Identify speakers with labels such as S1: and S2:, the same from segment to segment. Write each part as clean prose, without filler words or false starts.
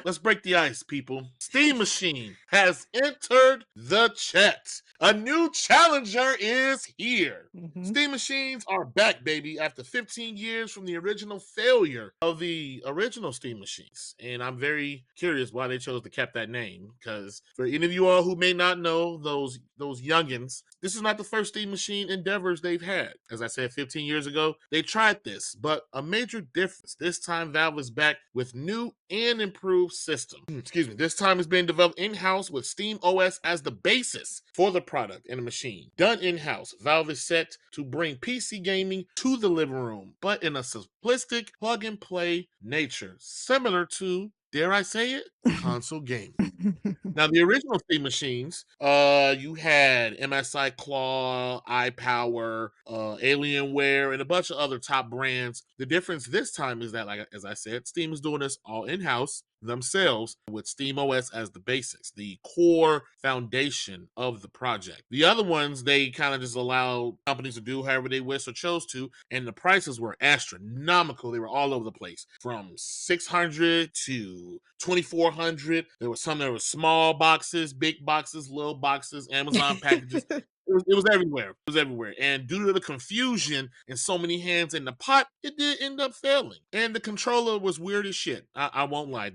S1: Let's break the ice, people. Steam Machine has entered the chat. A new challenger is here.
S2: Mhm.
S1: Steam Machines are back, baby, after 15 years from the original failure of the original Steam Machines. And I'm very curious why they chose to keep that name. Because for any of you all who may not know, those youngins, this is not the first Steam Machine endeavors they've had. As I said, 15 years ago, they tried this, but a major difference. This time, Valve is back with new and improved system. Excuse me. This time it's being developed in-house with Steam OS as the basis for the product and the machine. Done in-house, Valve is set to bring PC gaming to the living room, but in a simplistic plug-and-play nature, similar to, dare I say it, console gaming. Now, the original Steam machines, you had MSI Claw, iPower, Alienware, and a bunch of other top brands. The difference this time is that, like as I said, Steam is doing this all in-house themselves with Steam OS as the basics, the core foundation of the project. The other ones, they kind of just allow companies to do however they wish or chose to, and the prices were astronomical. They were all over the place, from $600 to $2,400. There were some that were small boxes, big boxes, little boxes, Amazon packages. It was everywhere. It was everywhere. And due to the confusion and so many hands in the pot, it did end up failing. And the controller was weird as shit. I won't lie.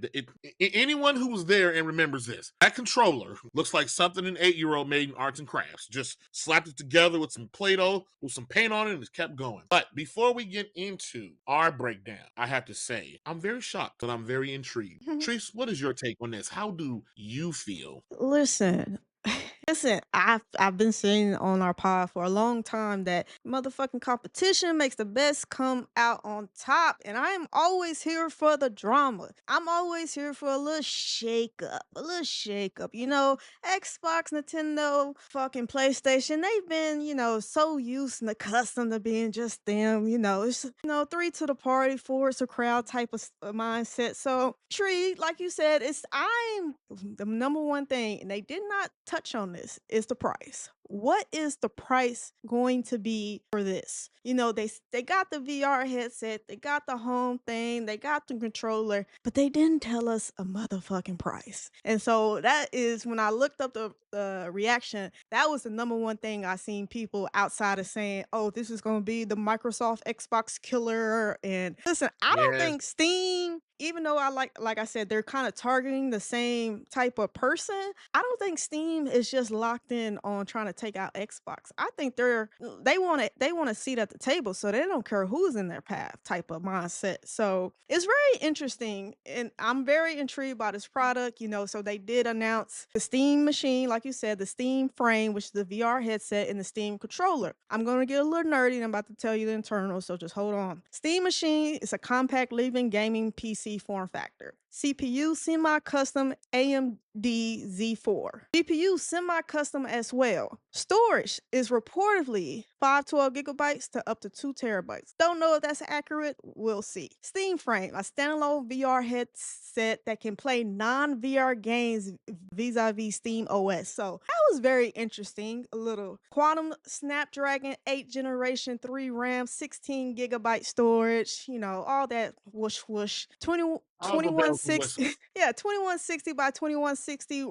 S1: Anyone who was there and remembers this, that controller looks like something an 8-year-old made in arts and crafts. Just slapped it together with some Play-Doh, with some paint on it, and just kept going. But before we get into our breakdown, I have to say, I'm very shocked, but I'm very intrigued. Treese, what is your take on this? How do you feel?
S2: Listen, listen, I've been saying on our pod for a long time that motherfucking competition makes the best come out on top. And I am always here for the drama. I'm always here for a little shake up. A little shake up. You know, Xbox, Nintendo, fucking PlayStation, they've been, so used and accustomed to being just them. It's three to the party, four is a crowd type of mindset. So Tree, like you said, I'm the number one thing, and they did not touch on this, is the price. What is the price going to be for this? They got the VR headset, they got the home thing, they got the controller, but they didn't tell us a motherfucking price. And so that is when I looked up the reaction, that was the number one thing I seen people outside of saying, "Oh, this is going to be the Microsoft Xbox killer." And listen, I don't
S1: Yes.
S2: think Steam, even though I like I said, they're kind of targeting the same type of person. I don't think Steam is just locked in on trying to take out Xbox. I think they want a seat at the table, so they don't care who's in their path type of mindset. So it's very interesting, and I'm very intrigued by this product. So they did announce the Steam machine, like you said, the Steam frame, which is the VR headset, and the Steam controller. I'm gonna get a little nerdy, and I'm about to tell you the internals, so just hold on. Steam machine is a compact living gaming PC form factor. CPU semi-custom AMD Z4. GPU semi-custom as well. Storage is reportedly 512 gigabytes to up to 2 terabytes. Don't know if that's accurate. We'll see. Steam Frame, a standalone VR headset that can play non-VR games vis-a-vis Steam OS. So that was very interesting. A little Quantum Snapdragon 8 Generation 3 RAM, 16 gigabyte storage, all that whoosh whoosh.
S1: All the bells and
S2: 2160
S1: whistles.
S2: yeah, 2160 by 2160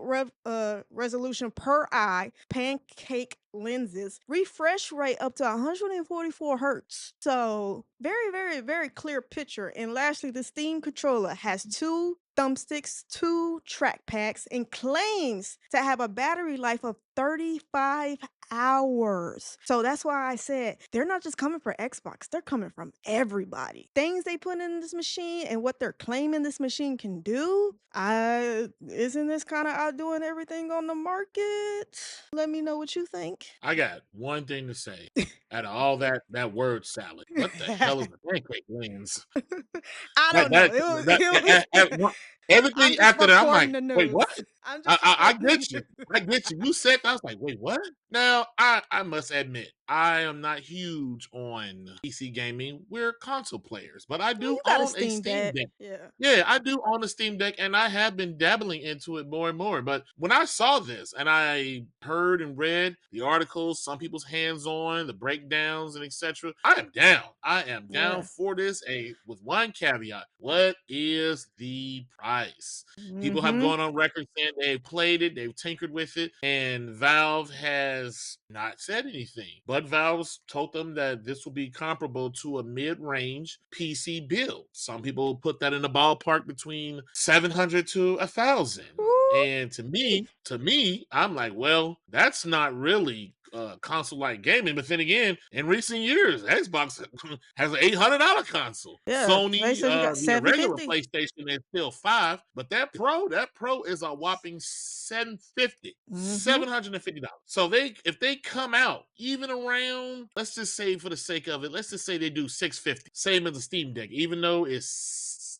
S2: resolution per eye, pancake lenses, refresh rate up to 144 hertz. So very, very, very clear picture. And lastly, the Steam controller has 2 thumbsticks, 2 track packs, and claims to have a battery life of 35 hours. So that's why I said they're not just coming for Xbox, they're coming from everybody. Things they put in this machine and what they're claiming this machine can do, isn't this kind of outdoing everything on the market? Let me know what you think.
S1: I got one thing to say. Out of all that word salad, what the hell is the pancake lens?
S2: I
S1: That
S2: don't know.
S1: that
S2: It was,
S1: that
S2: it
S1: a-
S2: was
S1: a- one- Everything
S2: I'm just
S1: after that, I'm
S2: reporting
S1: like,
S2: the
S1: wait, what?
S2: news. I'm
S1: I,
S2: just
S1: I, I
S2: saying.
S1: get you. I get you. You said that. I was like, wait, what? Now, I must admit, I am not huge on PC gaming. We're console players, but I
S2: Well,
S1: do
S2: you got a
S1: own a
S2: Steam
S1: Steam
S2: Deck.
S1: Deck.
S2: Yeah.
S1: Yeah, I do own a Steam Deck, and I have been dabbling into it more and more. But when I saw this and I heard and read the articles, some people's hands on, the breakdowns, and etc., I am down. I am down
S2: Yeah.
S1: for this. With one caveat: what is the price? People have
S2: Mhm.
S1: gone on record saying they've played it, they've tinkered with it, and Valve has not said anything. But Valve's told them that this will be comparable to a mid-range PC build. Some people put that in the ballpark between 700 to 1,000.
S2: Ooh.
S1: And to me, I'm like, well, that's not really console-like gaming. But then again, in recent years, Xbox has an $800 console.
S2: Yeah. They
S1: Sony,
S2: said you got
S1: the regular
S2: 750.
S1: PlayStation is still five, but that Pro is a whopping 750.
S2: Mhm.
S1: $750. So if they come out even around, let's just say for the sake of it, let's just say they do 650, same as the Steam Deck, even though it's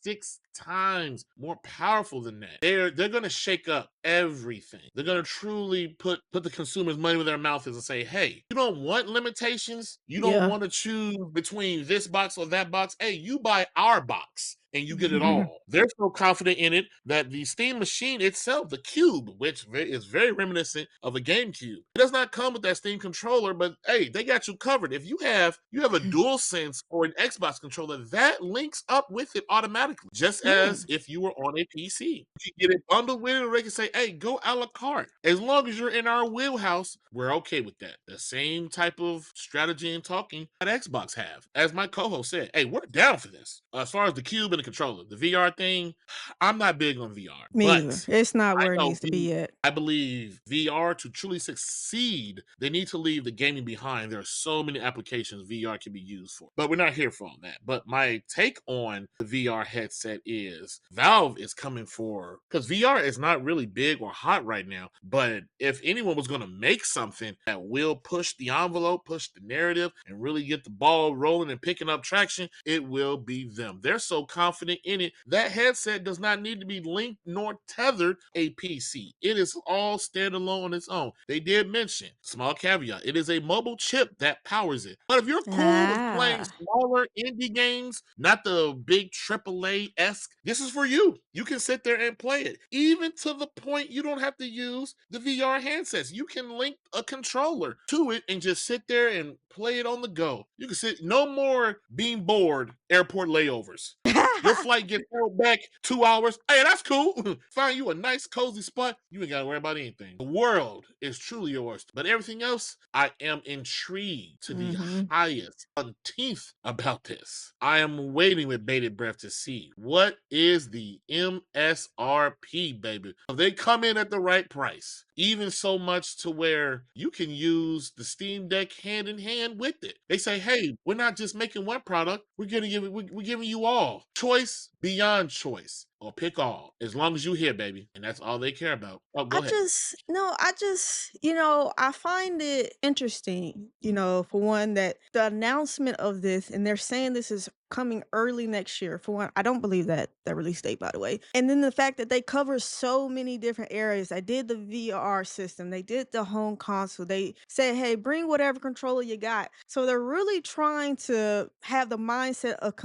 S1: 6 times more powerful than that. They're gonna shake up everything. They're gonna truly put the consumer's money where their mouth is and say, hey, you don't want limitations, you don't
S2: Yeah.
S1: want to choose between this box or that box. Hey, you buy our box and you get it
S2: Mhm.
S1: all. They're so confident in it that the Steam machine itself, the Cube, which is very reminiscent of a GameCube, it does not come with that Steam controller, but hey, they got you covered. If you have a DualSense or an Xbox controller, that links up with it automatically, just as
S2: Mm.
S1: if you were on a PC. You get it bundled with it, or they can say, hey, go a la carte. As long as you're in our wheelhouse, we're okay with that. The same type of strategy and talking that Xbox have. As my co-host said, hey, we're down for this. As far as the cube and the controller, the VR thing, I'm not big on VR,
S2: Me either.
S1: but
S2: It's not
S1: I
S2: where it
S1: know
S2: needs to be yet.
S1: I believe VR to truly succeed, they need to leave the gaming behind. There are so many applications VR can be used for, but we're not here for all that. But my take on the VR headset is Valve is coming for, because VR is not really big or hot right now. But if anyone was going to make something that will push the envelope, push the narrative, and really get the ball rolling and picking up traction, it will be them. They're so confident in it. That headset does not need to be linked nor tethered a PC. It is all standalone on its own. They did mention, small caveat, it is a mobile chip that powers it. But if you're cool with playing
S2: Ah.
S1: smaller indie games, not the big AAA-esque, this is for you. You can sit there and play it. Even to the point you don't have to use the VR handsets. You can link a controller to it and just sit there and play it on the go. You can sit, no more being bored airport layovers. Your flight gets held back 2 hours. Hey, that's cool. Find you a nice, cozy spot. You ain't got to worry about anything. The world is truly yours. But everything else, I am intrigued to the
S2: Mhm.
S1: highest unteenth about this. I am waiting with bated breath to see what is the MSRP, baby. If they come in at the right price, even so much to where you can use the Steam Deck hand in hand with it. They say, hey, we're not just making one product, we're giving you all. Choice beyond choice. Or pick all. As long as you here, baby. And that's all they care about. Oh, go
S2: I
S1: ahead.
S2: just no, I just, I find it interesting, for one, that the announcement of this, and they're saying this is coming early next year. For one, I don't believe that release date, by the way. And then the fact that they cover so many different areas. They did the VR system, they did the home console. They said, hey, bring whatever controller you got. So they're really trying to have the mindset of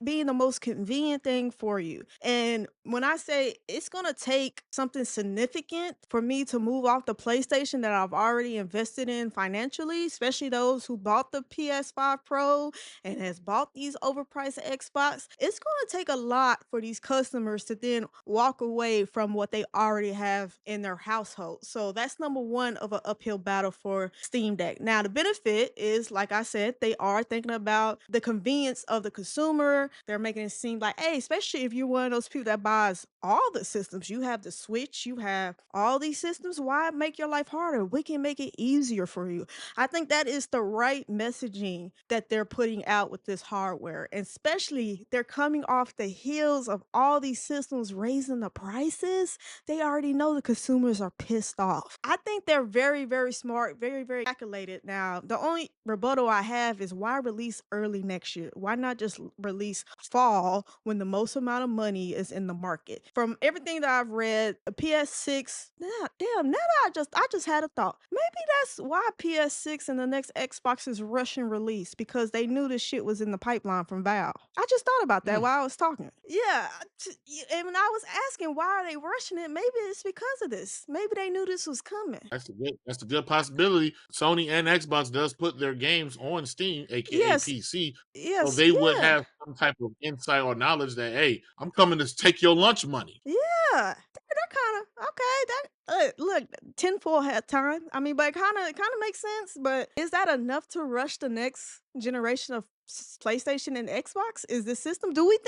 S2: being the most convenient thing for you. And when I say it's going to take something significant for me to move off the PlayStation that I've already invested in financially, especially those who bought the PS5 Pro and has bought these overpriced Xbox, it's going to take a lot for these customers to then walk away from what they already have in their household. So that's number one of an uphill battle for Steam Deck. Now, the benefit is, like I said, they are thinking about the convenience of the consumer. They're making it seem like, hey, especially if you're one of those people that buys all the systems, you have the Switch, you have all these systems. Why make your life harder? We can make it easier for you. I think that is the right messaging that they're putting out with this hardware. And especially they're coming off the heels of all these systems raising the prices. They already know the consumers are pissed off. I think they're very, very smart, very, very calculated. Now, the only rebuttal I have is why release early next year? Why not just release fall when the most amount of money is is in the market. From everything that I've read, a PS6, damn, now that I just had a thought. Maybe that's why PS6 and the next Xbox is rushing release because they knew this shit was in the pipeline from Valve. I just thought about that
S1: Mm,
S2: while I was talking. Yeah, and when I was asking why are they rushing it, maybe it's because of this. Maybe they knew this was coming.
S1: that's a good possibility. Sony and Xbox does put their games on Steam, aka
S2: Yes,
S1: PC, so
S2: yes,
S1: they would
S2: yeah.
S1: have some type of insight or knowledge that hey, I'm coming to take your lunch money.
S2: Yeah, that kinda okay, that look, tinfoil hat time. I mean, but it kinda makes sense, but is that enough to rush the next generation of PlayStation and Xbox? Is the system do we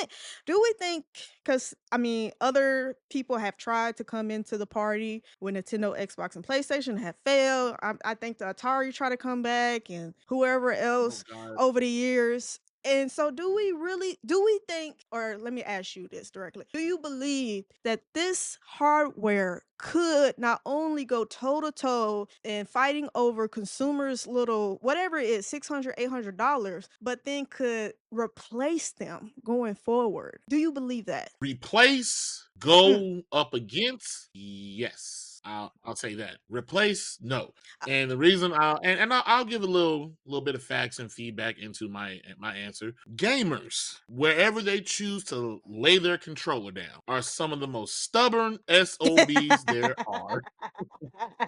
S2: think? Because I mean, other people have tried to come into the party when Nintendo, Xbox, and PlayStation have failed. I think the Atari tried to come back and whoever
S1: Oh
S2: else
S1: God.
S2: over the years. And so do we think, or let me ask you this directly. Do you believe that this hardware could not only go toe to toe in fighting over consumers little whatever it is, 600, $800, but then could replace them going forward? Do you believe that?
S1: Replace,
S2: Mm.
S1: go up against, yes. I'll say that. Replace, no.
S2: Uh,
S1: And the reason I'll give a little bit of facts and feedback into my answer. Gamers, wherever they choose to lay their controller down, are some of the most stubborn SOBs there are.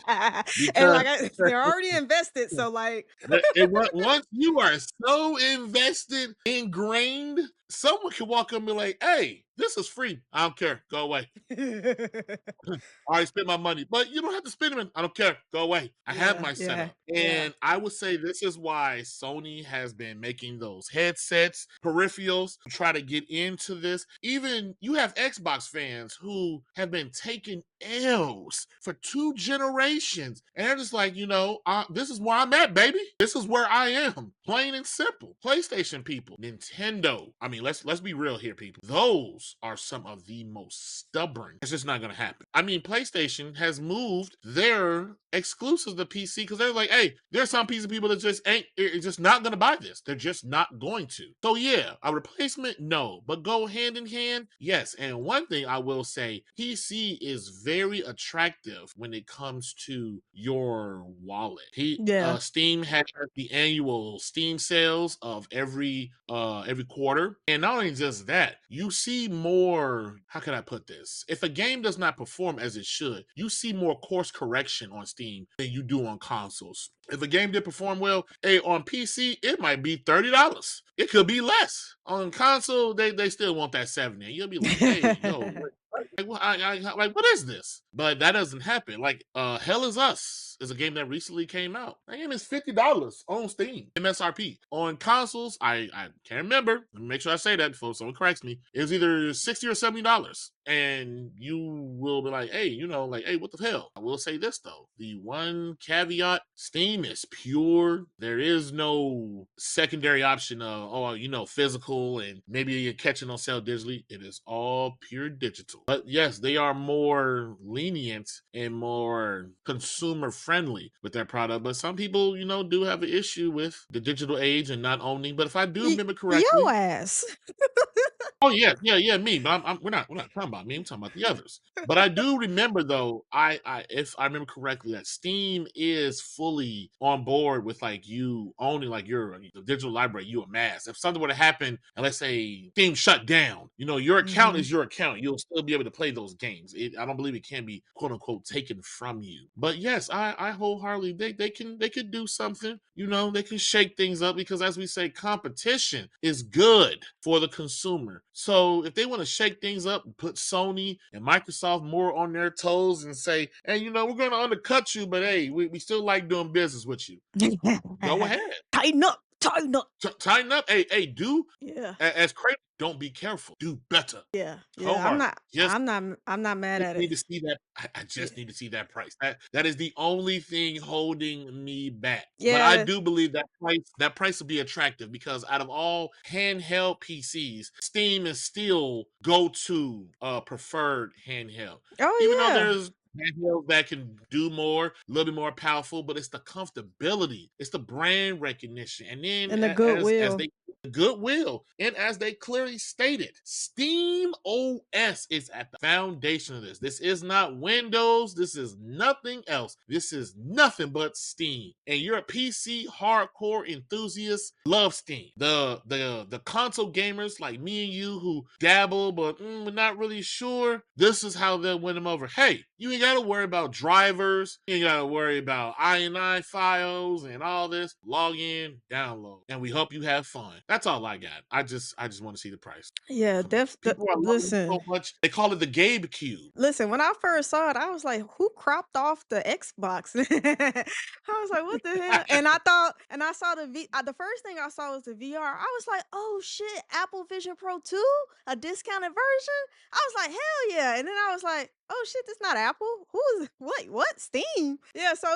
S2: and
S1: Because
S2: like they're already invested, so like
S1: once you are so invested, ingrained, someone can walk up and be like, "Hey, this is free. I don't care. Go away. I already spent my money, but you don't have to spend it. I don't care. Go away. I have
S2: yeah,
S1: my
S2: yeah,
S1: setup."
S2: yeah.
S1: And I would say this is why Sony has been making those headsets, peripherals, to try to get into this. Even you have Xbox fans who have been taking L's for 2 generations. And they're just like, this is where I'm at, baby. This is where I am. Plain and simple. PlayStation people, Nintendo. I mean, let's be real here, people. Those are some of the most stubborn. It's just not gonna happen. I mean, PlayStation has moved their exclusives to PC because they're like, hey, there's some piece of people that just ain't just not gonna buy this. They're just not going to. So yeah, a replacement, no, but go hand in hand, yes. And one thing I will say, PC is very attractive when it comes to your wallet.
S2: Yeah.
S1: Steam has the annual Steam sales of every quarter, and not only just that, you see more. How can I put this? If a game does not perform as it should, you see more course correction on Steam than you do on consoles. If a game did perform well, hey, on PC, it might be $30. It could be less. On console, they still want that 70. And you'll be like, hey, yo, like, what is this? But that doesn't happen. Like, Hell is Us is a game that recently came out. That game is $50 on Steam, MSRP. On consoles, I can't remember. Let me make sure I say that before someone corrects me. It's either $60 or $70. And you will be like, hey, like, hey, what the hell? I will say this though. The one caveat, Steam is pure. There is no secondary option of, physical and maybe you're catching on sale digitally. It is all pure digital. But yes, they are more lenient and more consumer friendly with their product. But some people, do have an issue with the digital age and not owning. But if I do remember
S2: Yo
S1: correctly,
S2: ass.
S1: oh yeah, yeah, yeah, me. But we're not talking about me. I'm talking about the others. But I do remember though, if I remember correctly, that Steam is fully on board with like you owning like your the digital library you amass. If something were to happen and let's say Steam shut down, your account
S2: Mhm.
S1: is your account. You'll still be able to play those games. I don't believe it can be quote unquote taken from you. But yes, I wholeheartedly they could do something. They can shake things up because as we say, competition is good for the consumer. So if they want to shake things up and put Sony and Microsoft more on their toes and say, hey, we're going to undercut you, but hey, we still like doing business with you. Go ahead.
S2: Tighten up, tighten up.
S1: Tighten up. Hey, do
S2: Yeah.
S1: as crazy. Don't be careful. Do better.
S2: Yeah, yeah, I'm
S1: Wholeheartedly.
S2: not I'm not I'm not mad
S1: Just
S2: at it.
S1: need to see that. I
S2: Yeah.
S1: just need to see that price. That is the only thing holding me back. But I
S2: Yeah.
S1: do believe that price will be attractive because out of all handheld PCs, Steam is still go to preferred handheld. Even
S2: Oh,
S1: though
S2: yeah.
S1: handhelds that can do more, a little bit more powerful, but it's the comfortability, it's the brand recognition, and then
S2: And the
S1: as
S2: goodwill.
S1: they goodwill, and as they clearly stated, Steam OS is at the foundation of this. This is not Windows. This is nothing else. This is nothing but Steam. And you're a PC hardcore enthusiast, love Steam. The console gamers like me and you who dabble but we're not really sure, this is how they'll win them over. Hey, you ain't gotta worry about drivers. You ain't gotta worry about INI files and all this. Log in, download, and we hope you have fun. That's all I got. I just want to see the price.
S2: Yeah,
S1: Come on, people are loving it
S2: listen.
S1: so much. They call it the Gabe Cube.
S2: Listen, when I first saw it, I was like, "Who cropped off the Xbox?" I was like, "What the hell?" And I thought, and I saw the first thing I saw was the VR. I was like, "Oh shit, Apple Vision Pro 2, a discounted version." I was like, "Hell yeah!" And then I was like, "Oh shit, this not Apple. Who is? Wait, what? Steam?" Yeah. So,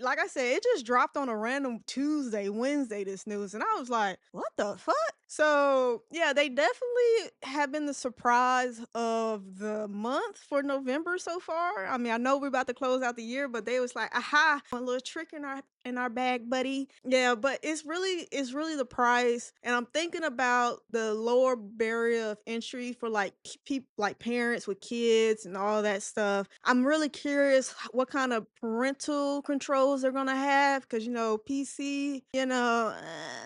S2: like I said, it just dropped on a random Tuesday, Wednesday. This news, and I was like, "What the fuck?" So yeah, they definitely have been the surprise of the month for November so far. I mean, I know we're about to close out the year, but they was like, aha, one little trick in our bag, buddy. Yeah, but it's really the price. And I'm thinking about the lower barrier of entry for like people like parents with kids and all that stuff. I'm really curious what kind of parental controls they're gonna have because PC,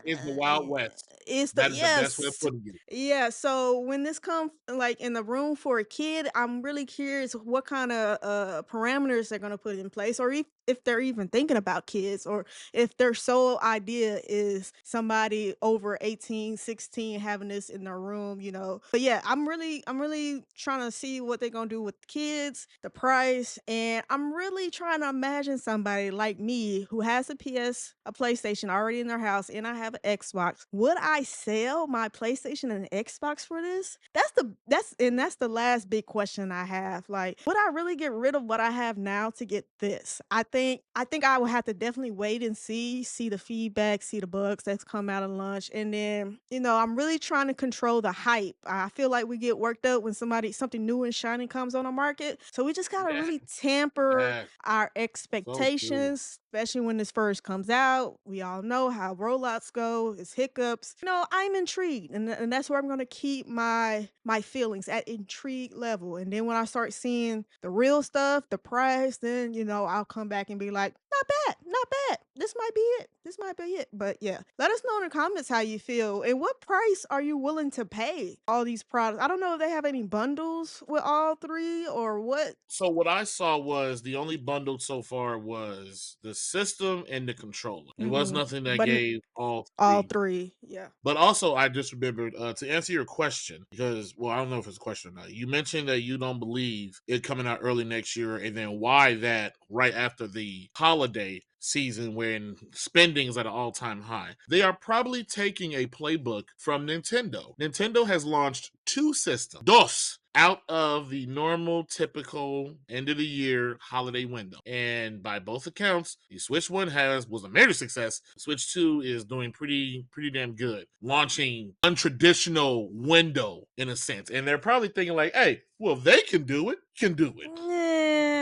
S1: It's the Wild West.
S2: it's the
S1: That is the best way of
S2: yes.
S1: putting it.
S2: Yeah, so when this comes like in the room for a kid, I'm really curious what kind of parameters they're gonna put in place, or if they're even thinking about kids, or if their sole idea is somebody over 18, 16 having this in their room. But yeah, I'm really trying to see what they're gonna do with kids, the price, and I'm really trying to imagine somebody like me who has a PlayStation already in their house, and I have an Xbox. Would I sell my PlayStation and Xbox for this? That's the last big question I have. Like, would I really get rid of what I have now to get this? I think I would have to definitely wait and see the feedback, see the bugs that's come out of launch. And then, I'm really trying to control the hype. I feel like we get worked up when something new and shiny comes on the market. So we just gotta
S1: Yeah,
S2: really temper
S1: yeah,
S2: our
S1: so true.
S2: expectations, especially when this first comes out. We all know how rollouts go, it's hiccups. I'm intrigued, and that's where I'm gonna keep my feelings at intrigue level. And then when I start seeing the real stuff, the price, then I'll come back and be like, not bad, not bad. This might be it. This might be it. But yeah, let us know in the comments how you feel and what price are you willing to pay all these products. I don't know if they have any bundles with all three or what.
S1: So what I saw was the only bundled so far was the system and the controller. It was
S2: Hmm.
S1: nothing that
S2: But
S1: gave all
S2: all
S1: three.
S2: three, yeah.
S1: But also, I just remembered to answer your question because, well, I don't know if it's a question or not. You mentioned that you don't believe it coming out early next year, and then why that right after the holiday season when spending is at an all-time high. They are probably taking a playbook from Nintendo. Nintendo has launched two systems, dos, out of the normal typical end of the year holiday window. And by both accounts, the Switch 1 was a major success. Switch 2 is doing pretty damn good. Launching untraditional window in a sense. And they're probably thinking like, hey, well, if they can do it, can do it.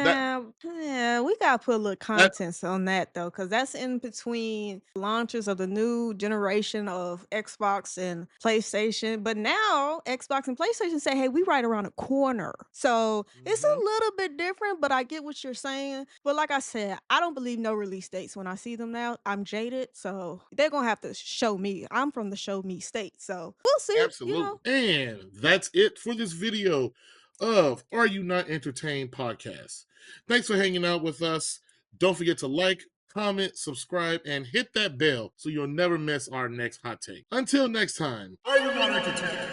S1: That
S2: Yeah, yeah, we gotta put a little
S1: that
S2: contents on that though, because that's in between launches of the new generation of Xbox and PlayStation. But now Xbox and PlayStation say, "Hey, we right around the corner." So it's
S1: mhm.
S2: a little bit different, but I get what you're saying. But like I said, I don't believe no release dates when I see them now. I'm jaded, so they're gonna have to show me. I'm from the show me state, so we'll see.
S1: Absolutely. And that's it for this video of Are You Not Entertained podcast. Thanks for hanging out with us. Don't forget to like, comment, subscribe, and hit that bell so you'll never miss our next hot take. Until next time, are you not entertained?